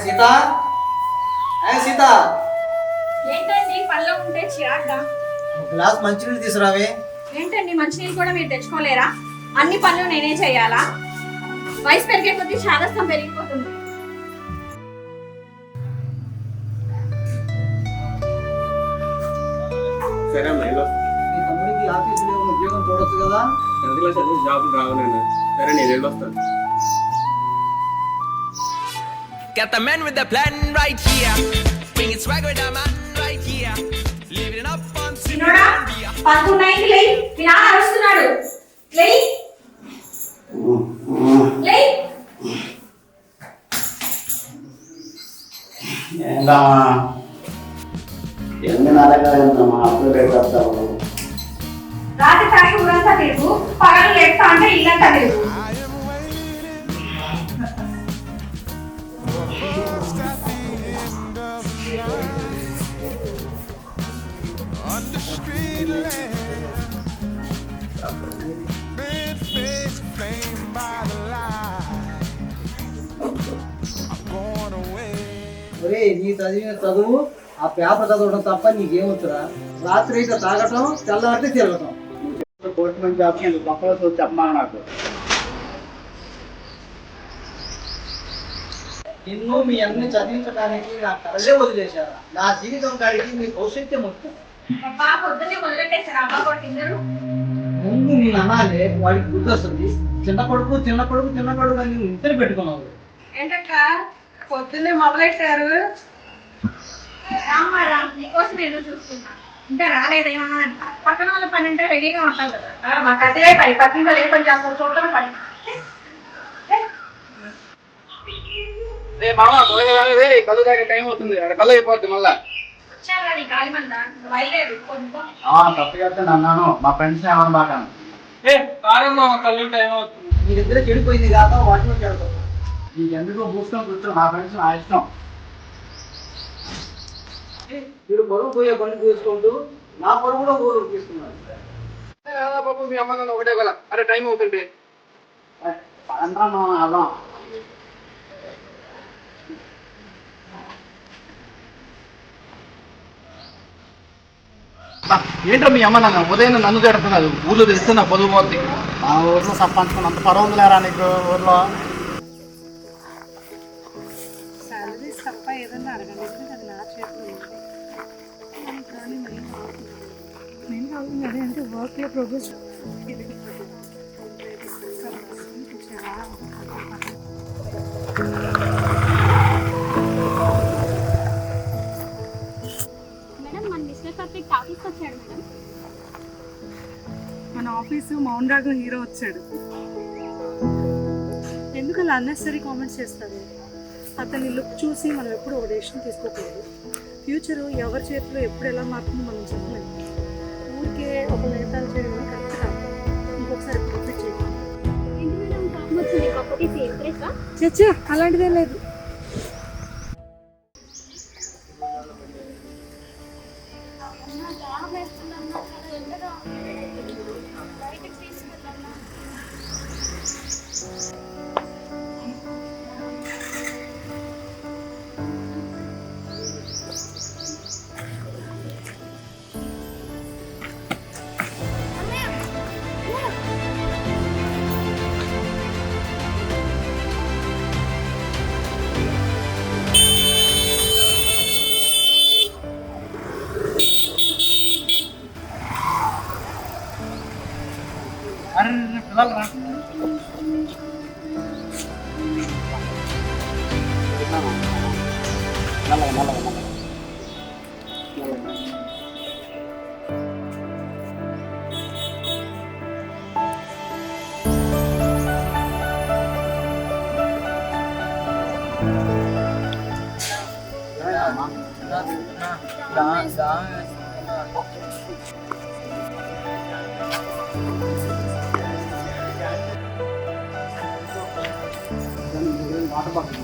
సీత సీత ఏంటండి పళ్ళలో ఉంటే చిరాగ్గా గ్లాస్ మంచినీళ్ళు తీసుకురావే. ఏంటండి మంచినీళ్ళు కూడా మీరు తెచ్చుకోలేరా? అన్ని పనులు నేనే చేయాలా? వయసు పెరిగే కొద్దీ శాదస్తం పెరిగిపోతుంది. సరే అన్న మీ తమ్ముడికి ఆఫీసులో ఏమైనా ఉద్యోగం చూడొచ్చు కదా. ఎందులో చదివి జాబ్ రావాలన్నా సరే నేను వెళ్ళొస్తాను. Got the man with the plan right here. Bring it swag with the man right here. Leave it up on చిన్నోడా 11:09 లే. మీ నాన్న అరుస్తున్నాడు. లే. లే. ఏంటమ్మా ఎన్ని నరకాలంటమ్మా అప్పుడు పెట్టేస్తాము. రాత్రి తాగి ఊరంతా లేదు, పగలు లేపుతా అంటే ఇల్లంతా లేదు. ఒరే నీ చదివిన చదువు ఆ పేపర్ చదవడం తప్ప నీకేమొచ్చురా? రాత్రి అయితే తాగటం, తెల్లారితే తిరగటం. గవర్నమెంట్ జాబ్ గొప్పలో చెప్పమా నాకు. నిన్ను మీ అన్ని చదివించడానికి నా కళ్ళే వదిలేశారా? నా జీవితం కాడికి మీ భవిష్యత్తే ముఖ్యం. పొద్దున్నే మొదలెట్టేశారు అమ్మ కొట్టిందరు. ముందు నేను అనాలే, వాడికి బుద్ధి వస్తుంది. చిన్న కొడుకు అని ఇద్దరు పెట్టుకున్నావు. ఏంటక్క పొద్దున్నే మొదలెట్టారు? నీకోసం ఎదురు చూస్తున్నా. ఇంకా రాలేదేమన్నా పక్కన వాళ్ళ పని అంటే రెడీగా ఉంటాం కదా. మాకు అదే పని, పక్కన ఏ పని చేస్తాం చూడటం పని. కళ్ళు తాగే టైం అవుతుంది, కళ్ళు అయిపోద్ది మళ్ళా. వచ్చారా నీ గాలి మంద బయలుదేరు కొంచెం. తప్పు చేస్తాను అన్నాను, మా ఫ్రెండ్స్ ఏమన్నా బాగా కళ్ళు టైం అవుతుంది. మీరిద్దరే చెడిపోయింది కాక వాటిలో చెడతాం. నీకెందుకు పూసుకొని కూర్చో, మా ఫ్రెండ్స్ నా ఇష్టం. మీరు బరువు పోయే పని చూసుకుంటూ నా బరువు కూడా ఊరు తీసుకున్నారు. బాబు మీ అమ్మ నాన్న ఒకటే కదా, అరే టైం అవుతుంది. అన్నా అలా ఏంటో మీ అమ్మ నాన్న ఉదయం నన్ను తిడుతున్నారు. ఊళ్ళో తెలిస్తే నా పొదుపు పోద్ది. మా ఊర్లో సంపాదించుకుని అంత పరవ ఉందిలేరా నీకు ఊర్లో? సాలరీస్ తప్ప ఏదన్నా అడగండి, అది నా చేతిలో ఉంది. కానీ మెయిన్ కావాలి అదే అంటే వర్క్లో ప్రోగ్రెస్. మన ఆఫీసు మౌన్ రాఘవ్ హీరో వచ్చాడు. ఎందుకు అలా అన్నెసరీ కామెంట్స్ చేస్తారు? అతని లుక్ చూసి మనం ఎప్పుడు ఒక డెసిషన్ తీసుకోకూడదు. ఫ్యూచర్ ఎవరి చేతిలో ఎప్పుడు ఎలా మారుతుందో మనం చెప్పలేము. ఊరికే ఒక నేతాలు చేయడం కరెక్ట్ కాదు. ఇంకొకసారి ప్రాఫిట్ చేయాలి. చచ్చా అలాంటిదే లేదు. పిల్లలు రా. వాటర్ బాటిల్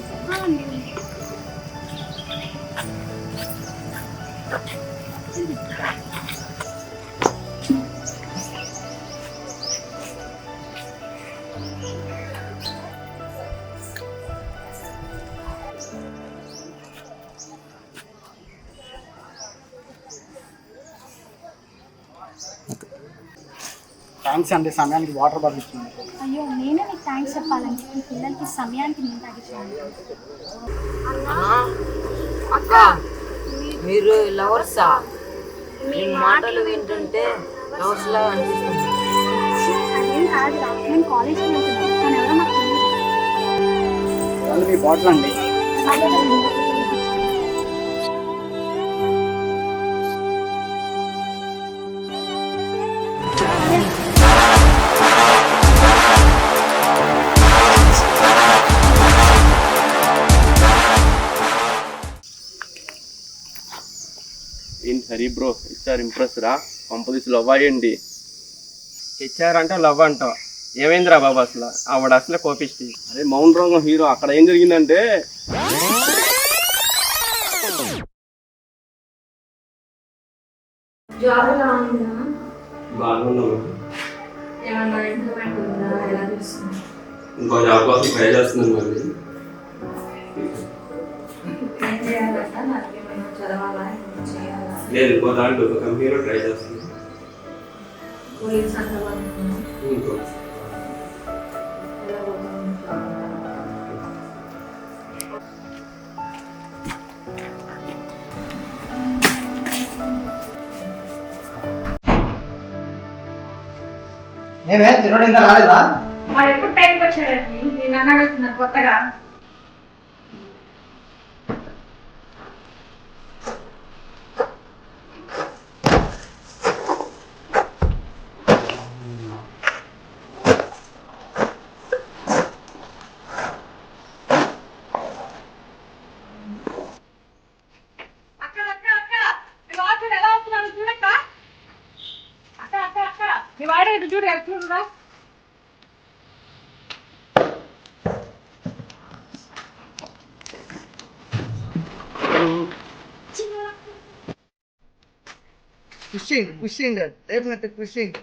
థ్యాంక్స్ అండి, సమయానికి వాటర్ బాటిల్ ఇచ్చింది. అయ్యో నేనే మీకు థ్యాంక్స్ చెప్పాలంటే ఈ పిల్లలకి సమయానికి నేను తగ్గించాను. అక్క మీరు లవర్సా? మీ మాటలు వింటుంటే లవర్స్ లా అనిపిస్తుంది. అదేం కాదు రా, నేను కాలేజ్కి వెళ్తున్నాను, కానీ ఎవరో నాకు తెలియదు. వాళ్ళు మీ బాటిల్ అండి. ఏంటి హరి బ్రో, ఇచ్చారు ఇంప్రెస్ రా, పంపదీసి లవ్ అయ్యండి. ఇచ్చారంటే లవ్ అంటావు, ఏమైందిరా బాబు అసలు? ఆవిడ అసలే కోపిష్టి. అరే మౌన్ రాంగ్ హీరో, అక్కడ ఏం జరిగిందంటే జాబ్ ఎలా ఉందా? బాగున్నాను. ఏమన్నా ఇంప్రూవ్మెంట్ ఉందా? ఎలా చూస్తుంది? ఇంకో జాబ్ కోసం ట్రై చేస్తున్నాను. మళ్ళీ ఏం చేయాలంట? నాకు ఏమైనా చదవాలా, ఏమైనా చేయాలా? లేదు, ఇంకో దాంట్లో ఒక కంపెనీలో ట్రై చేస్తున్నాను. పోలీస్ అంటావా? ఇంకో ఎలా పోతాం? నేనే తినడం ఇంకా రాలేదా? మరి ఎప్పుడు టైంకి వచ్చాడండి? నేను అడగలుగుతున్నాను కొత్తగా. అక్క అక్క అక్క, మీ వాడు ఎలా వస్తున్నాడు చూడక్క. అక్క అక్క అక్క, మీ వాడు ఎటు చూడు, ఎటు చూడురా. Pushing definitely pushing.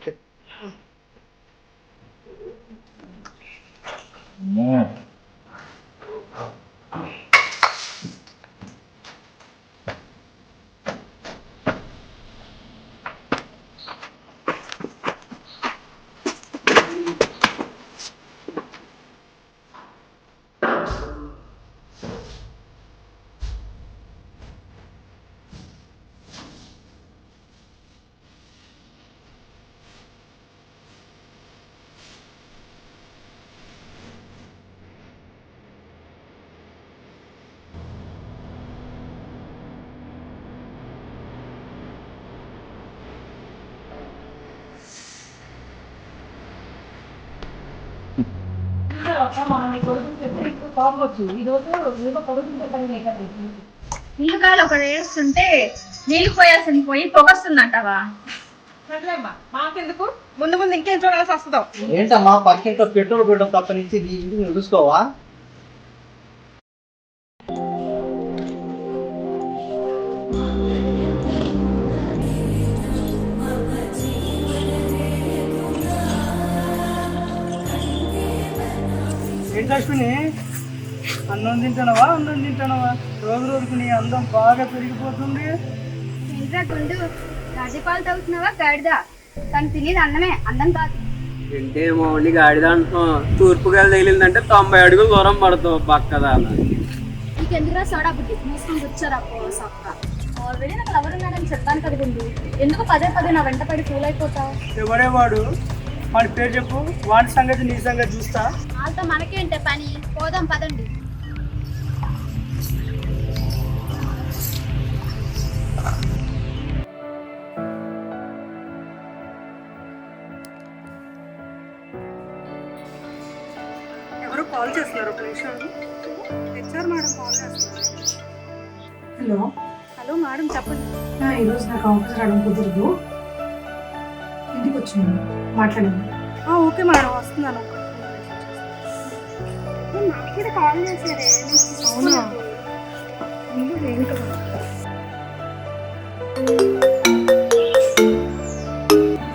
నీళ్ళకాయలు ఒకడు ఏడుస్తుంటే నీళ్ళు పోయాల్సింది పోయి పొగస్తుందంటావా? మాకెందుకు, ముందు ముందు ఇంకేం చూడాల్సి వస్తుందో. ఏంటమ్మా పక్కింట్లో పెట్రోల్ పెట్టడం తప్ప నుంచి నీ ఇంటిని చూసుకోవా? ఏంటి అశ్విని, అన్నం తింటానవా రోజు రోజుకు నీ అందం బాగా పెరిగిపోతుంది. ఏంట్రా గుండు, రాజపాలు తవ్వుతున్నావా గాడిదా? తను తినేది అన్నమే, అందం కాదు. ఏంటే మౌలి గాడిద అంటున్నావు? తూర్పు గాలి తగిలిందంటే 90 అడుగులు దూరం పడతావు పక్కదా. నీకెందుకురా సోడా బుద్ధి, మూసుకొని కూర్చోరా సొక్క. ఆల్రెడీ నాకు లవర్ ఉన్నాడని చెప్పాను కదా గుండు, ఎందుకు పదే పదే నా వెంట పడి ఫూల్ అయిపోతావు? ఎవడే వాడు? వాడి పేరు చెప్పు, వాడి సంగతి నీ సంగతి చూస్తా. వాళ్ళతో మనకేంటే పని, పోదాం పదండి. ఎవరు కాల్ చేస్తున్నారు? ఒక నిమిషం. హెచ్ఆర్ మేడం కాల్ చేస్తున్నారు. హలో, హలో మేడం చెప్పండి. ఈరోజు నాకు ఆఫీస్ రావడం కుదరదు, ఇంటికి వచ్చింది మాట్లాడండి. ఓకే మేడం వస్తున్నాను. అవునా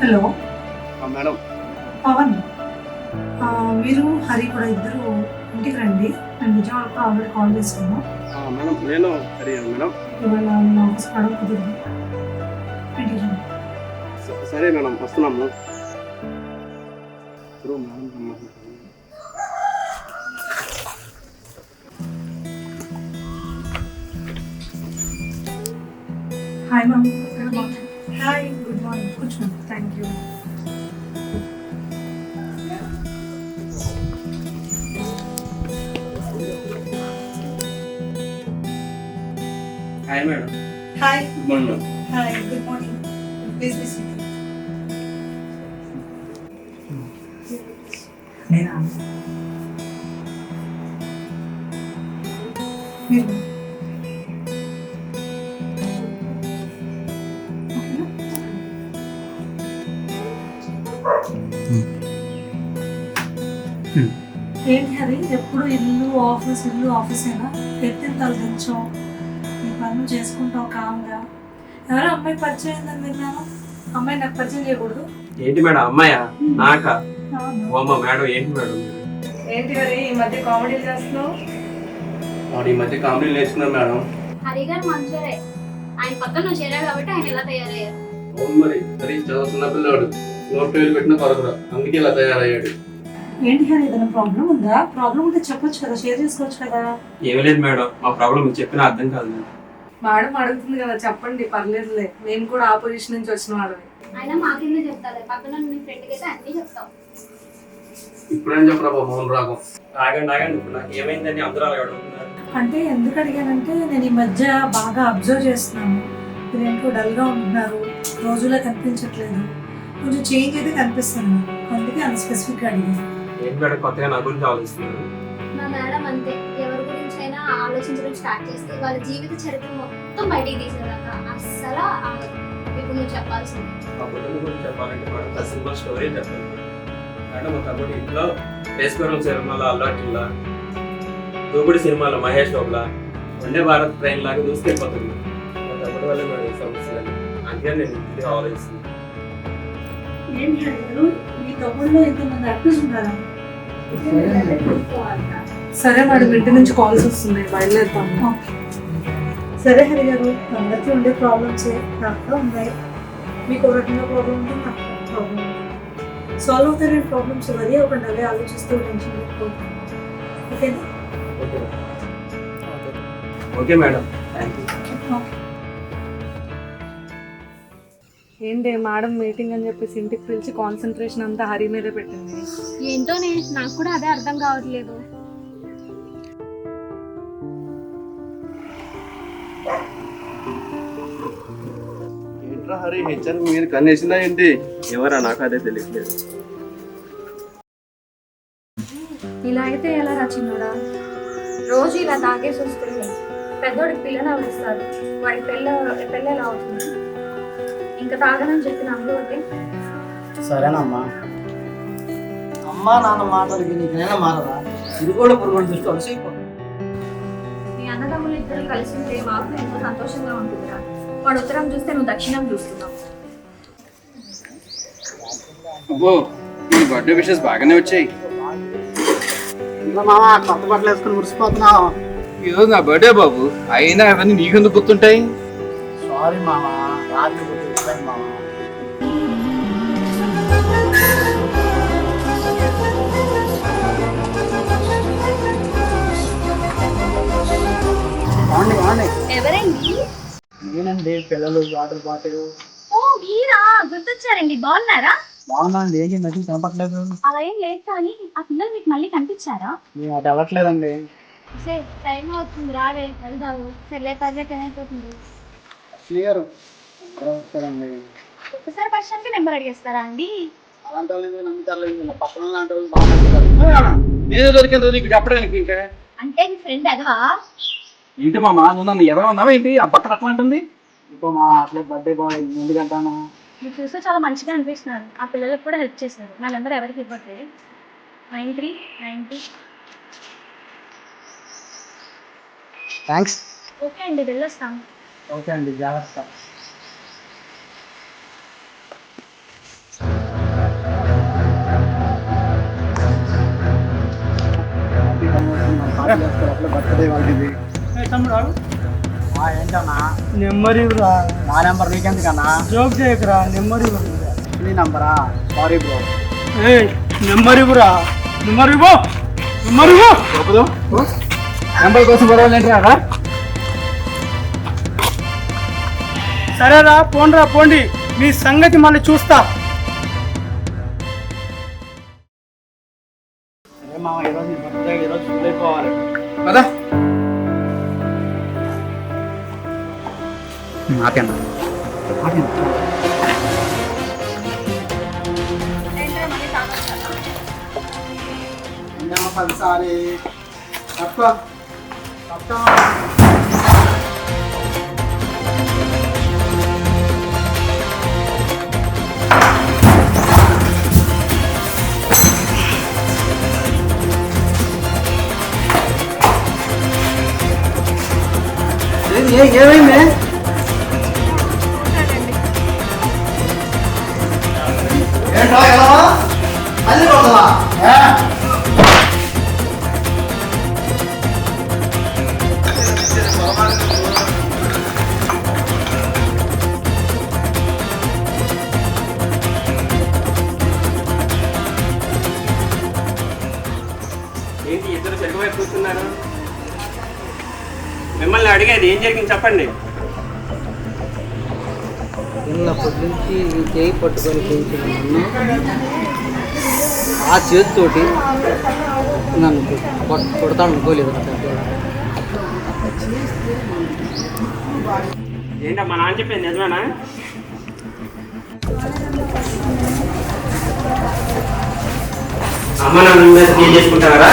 హలో మేడం పవన్, మీరు హరి కూడా ఇద్దరు ఇంటికి రండి. నేను విజయవాడకు ఆల్రెడీ కాల్ చేస్తున్నాను. మేడం నేను సరే మేడం. ఇవాళ నేను ఆఫీస్ రావడం కుదరదు, ఇంటికి రండి. సరే మేడం వస్తున్నాము. Madam hi ma'am. Hi good morning. కూర్చోండి. Thank you. Hi madam. Hi good morning madam. Hi good morning. Please be seated. నేనా మీరు ఏంటి అది ఎప్పుడు ఇల్లు ఆఫీసేనా? ఎత్తిన తలదించాం, ఈ పనులు చేసుకుంటాం కామ్గా. ఎవరో అమ్మాయి పరిచయం అయిందని విన్నాను. అమ్మాయి నాకు పరిచయం చేయకూడదు? ఏంటి మేడం అమ్మాయా? నాకా? ఓమ్మ మేడం ఏంటి మేడం ఏంటి మరి ఈ మధ్య కామెడీలు చేస్తున్నావు? ఈ మధ్య కామెడీ నేర్చుకున్నాను మేడం. హరి గారు మంచోరే, ఆయన పక్కన నువ్వు చేరావు కాబట్టి ఆయన ఇలా తయారయ్యారు. అవును మరి హరి చాలా చిన్న పిల్లాడు, నోట్ పేరు పెట్టిన పరకురా, అందుకే ఇలా తయారయ్యాడు. ఏంటి హరి ఏదైనా ప్రాబ్లం ఉందా? ప్రాబ్లం ఉంటే చెప్పొచ్చు కదా, షేర్ చేసుకోవచ్చు కదా. ఏమీ లేదు మేడం, మా ప్రాబ్లం మీకు చెప్పినా అర్థం కాదు. మేడం అడుగుతుంది కదా, చెప్పండి పర్లేదులే, మేము కూడా ఆపోజిషన్ నుంచి వచ్చిన వాళ్ళని. అయినా మాకెందుకు చెప్తారు, పక్కన నీ ఫ్రెండ్కి అయితే అన్నీ చెప్తావు. ఇప్పుడేం చెప్పరా మోహన్ రాగం. ఆగండి ఇప్పుడు నాకు ఏమైందని అందరూ అలా అడుగుతున్నారు. అంటే ఎందుకు అడిగానంటే నేను ఈ మధ్య బాగా అబ్జర్వ్ చేస్తున్నాను. మీరేంటో డల్గా ఉంటున్నారు, రోజులో కనిపించట్లేదు, కొంచెం చేంజ్ అయితే కనిపిస్తుంది. అందుకే అంత స్పెసిఫిక్గా అడిగాను. ఏంటి మేడం కొత్తగా నా గురించి ఆలోచిస్తున్నారు? మా మేడం అంతే, ఎవరి గురించి అయినా ఆలోచించడం స్టార్ట్ చేస్తే వాళ్ళ జీవిత చరిత్ర మొత్తం బయటికి తీసేదాకా అస్సలు ఆగదు. ఇప్పుడు నువ్వు చెప్పాల్సింది. మా కుటుంబం గురించి చెప్పాలంటే మేడం సింపుల్ స్టోరీ చెప్పాలి మేడం. ఒక తమ్ముడు ఇంట్లో రేస్పురం సినిమాలో అల్లాటిల్లా, దూకుడు సినిమాలో మహేష్ బాబులా, వందే భారత్ ట్రైన్ లాగా దూసుకెళ్ళిపోతుంది. మా తమ్ముడు వల్ల మేడం ఈ సమస్యలు, అందుకే నేను ఇంటికి ఆలోచిస్తుంది. ఏంటి అడిగారు? మీ తమ్ముళ్ళు ఇంతమంది యాక్టర్స్ ఉన్నారా? సరే మేడం, ఇంటి నుంచి కాల్స్ వస్తున్నాయి, బయలుదేరుతాము. సరే హరి గారు, అందరికీ ఉండే ప్రాబ్లమ్సే నాకు ఉన్నాయి. మీకు ఒక రకంగా ప్రాబ్లం ఉంటే నాకు ప్రాబ్లం ఉంది. సాల్వ్ అవుతాయి ప్రాబ్లమ్స్, వరీ అవ్వకండి, అవే ఆలోచిస్తూ టెన్షన్ పెట్టుకోండి. ఓకేనా? Okay madam, thank you. ఏంటి మేడం మీటింగ్ అని చెప్పేసి ఇంటికి పిలిచి కాన్సన్ట్రేషన్ అంతా హరి మీదే పెట్టింది. ఏంటోనే, నాకు కూడా అదే అర్థం కావట్లేదు. ఏంట్రా హరి, హెచ్చర్ మీరు కన్నేసిందా ఏంటి? ఎవరా నాకు అదే తెలియట్లేదు. ఇలా అయితే ఎలా రచిన్నాడా? రోజు ఇలా తాగేసి వస్తే పెద్దోడికి పిల్లని ఎవరిస్తారు? వాడికి పెళ్ళి ఎలా అవుతుంది? ఇంకా తాగనని చెప్పిన అందులోకి సరేనమ్మా, అమ్మా నాన్న మాటలకి నీకైనా మారదా? ఇది కూడా పురుగుడు దృష్టి అలసిపోతుంది. మీ అన్నదమ్ములు ఇద్దరు కలిసి ఉంటే మాకు ఎంతో సంతోషంగా ఉంటుందిరా. వాడు ఉత్తరం చూస్తే నువ్వు దక్షిణం చూస్తున్నావు. అబ్బో, ఈ బర్త్డే విషెస్ బాగానే వచ్చాయి. ఇంకా మామ కొత్త బట్టలు వేసుకుని మురిసిపోతున్నావు. ఈరోజు నా బర్త్డే బాబు, అయినా అవన్నీ నీకెందుకు గుర్తుంటాయి? సారీ మామ, రాత్రి గుర్తు మామ. ఎవరండి? నేనండి, పిల్లలు వాటర్ బాటిల్. ఓ మీరా, గుర్తొచ్చారండి. బాగున్నారా? బాగున్నాండి, ఏం మధ్య కనపట్లేదు. అలా ఏం లేదు, కానీ ఆ పిల్లలు మీకు మళ్ళీ కనిపించారా? మేము అటు వెళ్ళట్లేదండి. సరే టైం అవుతుంది, రావే వెళ్దాము. సరే పర్యటన అయిపోతుంది. క్లియర్ కదండి. ఒకసారి పర్సన్కి నెంబర్ అడిగేస్తారా అండి? అలాంటి వాళ్ళు నమ్ముతారు, పక్కన లాంటి వాళ్ళు బాగుంటారు. నేను దొరికింది నీకు చెప్పడానికి. ఇంకా అంటే మీ ఫ్రెండ్ అదవా? ఏంటి మామ నువ్వు నన్ను ఎదవ ఉన్నావా ఏంటి ఆ బట్టలు అట్లా అంటుంది? ఇంకో మా అట్లే బర్త్డే బాయ్ ఎందుకంటాను. మీరు చూస్తే చాలా మంచిగా అనిపిస్తున్నారు. ఆ పిల్లలకు కూడా హెల్ప్ చేశారు. నా నెంబర్ ఎవరికి ఇవ్వట్లేదు. 9392. థ్యాంక్స్. ఓకే అండి, వెళ్ళొస్తాను. ఓకే అండి, జాగ్రత్త. బర్త్డే వాళ్ళది. ఏంటన్నా నెమ్మది నా నెంబర్ నీకెందుకన్నా? జోక్ చేయకురా, నెమ్మది నీ నంబరా? Sorry bro. నెమ్మది నెమ్మది నెంబర్ కోసం గొడవలు ఏంటరా? సరేరా, పోండి, మీ సంగతి మళ్ళీ చూస్తా. సరే మామ, ఈరోజు నీ బర్త్డే, ఈరోజు ఫుల్ అయిపోవాలి కదా ఆపేనా? పదిసారి తక్కువ ఏమైంది? ఏంట్రా ఎలా అది కొడతా? ఏంటి ఇద్దరు చెరుకువైపు కూర్చున్నారు? మిమ్మల్ని అడిగేది ఏం జరిగింది చెప్పండి. చిన్నప్పటి నుంచి ఈ చేయి పట్టుకొని పెంచిన ఆ చేతితోటి నన్ను కొడతాను అనుకోలేదు. ఏంటో మా నాన్న చెప్పింది నిజమేనా? అమ్మ నాన్న మీద చేసుకుంటారా?